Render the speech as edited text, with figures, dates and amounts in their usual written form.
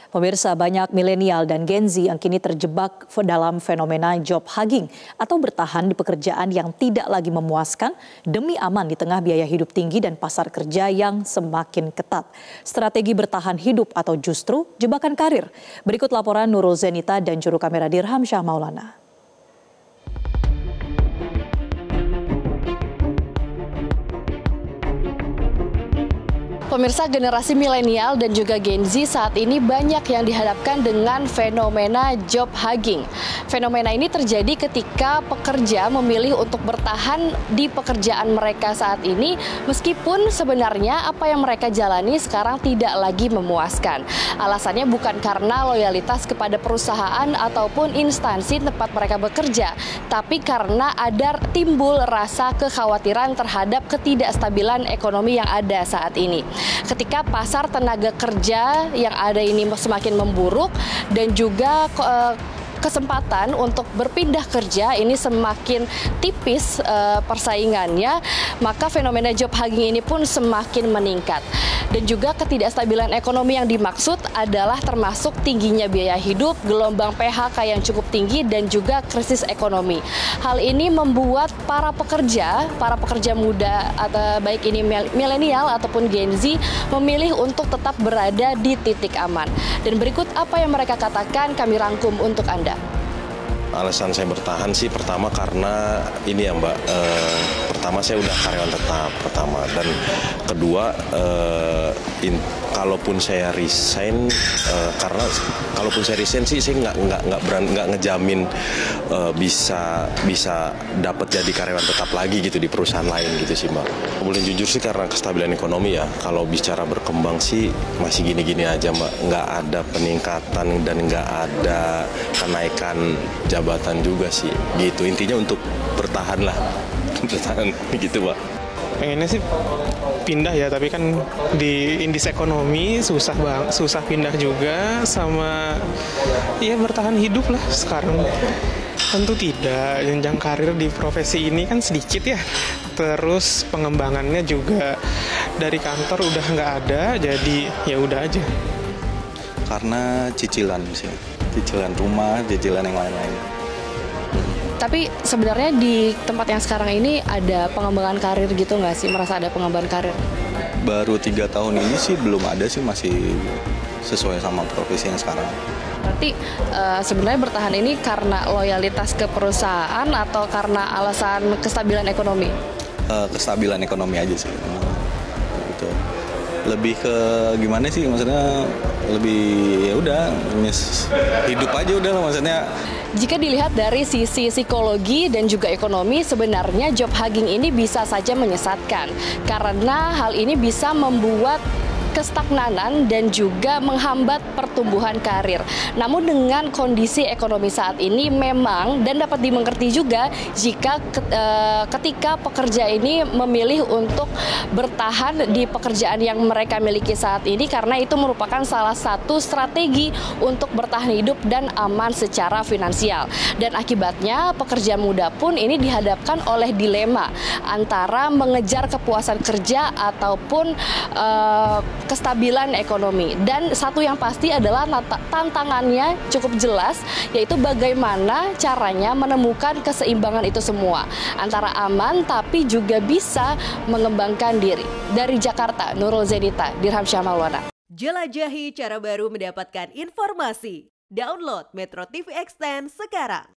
Pemirsa, banyak milenial dan Gen Z yang kini terjebak dalam fenomena job hugging atau bertahan di pekerjaan yang tidak lagi memuaskan demi aman di tengah biaya hidup tinggi dan pasar kerja yang semakin ketat. Strategi bertahan hidup atau justru jebakan karir? Berikut laporan Nurul Zenita dan juru kamera Dirham Syah Maulana. Pemirsa, generasi milenial dan juga Gen Z saat ini banyak yang dihadapkan dengan fenomena job hugging. Fenomena ini terjadi ketika pekerja memilih untuk bertahan di pekerjaan mereka saat ini, meskipun sebenarnya apa yang mereka jalani sekarang tidak lagi memuaskan. Alasannya bukan karena loyalitas kepada perusahaan ataupun instansi tempat mereka bekerja, tapi karena ada timbul rasa kekhawatiran terhadap ketidakstabilan ekonomi yang ada saat ini. Ketika pasar tenaga kerja yang ada ini semakin memburuk dan juga kesempatan untuk berpindah kerja ini semakin tipis persaingannya, maka fenomena job hugging ini pun semakin meningkat. Dan juga ketidakstabilan ekonomi yang dimaksud adalah termasuk tingginya biaya hidup, gelombang PHK yang cukup tinggi, dan juga krisis ekonomi. Hal ini membuat para pekerja muda, atau baik ini milenial ataupun Gen Z, memilih untuk tetap berada di titik aman. Dan berikut apa yang mereka katakan, kami rangkum untuk Anda. Alasan saya bertahan sih pertama karena ini ya Mbak, pertama saya udah karyawan tetap pertama, dan kedua kalaupun saya resign, karena kalaupun saya resign sih saya nggak ngejamin bisa dapat jadi karyawan tetap lagi gitu di perusahaan lain gitu sih Mbak. Boleh jujur sih karena kestabilan ekonomi ya, kalau bicara berkembang sih masih gini-gini aja Mbak, nggak ada peningkatan dan nggak ada kenaikan jabatan juga sih gitu. Intinya untuk bertahan lah, bertahan gitu Pak. Pengennya sih pindah ya, tapi kan di indeks ekonomi susah pindah juga, sama ya bertahan hidup lah sekarang. Tentu tidak, jenjang karir di profesi ini kan sedikit ya, terus pengembangannya juga dari kantor udah nggak ada, jadi ya udah aja. Karena cicilan sih, cicilan rumah, cicilan yang lain-lain. Tapi sebenarnya di tempat yang sekarang ini ada pengembangan karir gitu nggak sih? Merasa ada pengembangan karir? Baru 3 tahun ini sih belum ada sih, masih sesuai sama profesi yang sekarang. Berarti sebenarnya bertahan ini karena loyalitas ke perusahaan atau karena alasan kestabilan ekonomi? Kestabilan ekonomi aja sih. Gitu. Lebih ke gimana sih, maksudnya lebih ya udah hidup aja udah lah maksudnya. Jika dilihat dari sisi psikologi dan juga ekonomi, sebenarnya job hugging ini bisa saja menyesatkan karena hal ini bisa membuat kestagnanan dan juga menghambat pertumbuhan karir. Namun dengan kondisi ekonomi saat ini memang, dan dapat dimengerti juga jika ketika pekerja ini memilih untuk bertahan di pekerjaan yang mereka miliki saat ini, karena itu merupakan salah satu strategi untuk bertahan hidup dan aman secara finansial. Dan akibatnya pekerja muda pun ini dihadapkan oleh dilema antara mengejar kepuasan kerja ataupun kestabilan ekonomi. Dan satu yang pasti adalah tantangannya cukup jelas, yaitu bagaimana caranya menemukan keseimbangan itu semua antara aman tapi juga bisa mengembangkan diri. Dari Jakarta, Nurul Zenita, Dirham Syah Maulana. Jelajahi cara baru mendapatkan informasi. Download Metro TV Extend sekarang.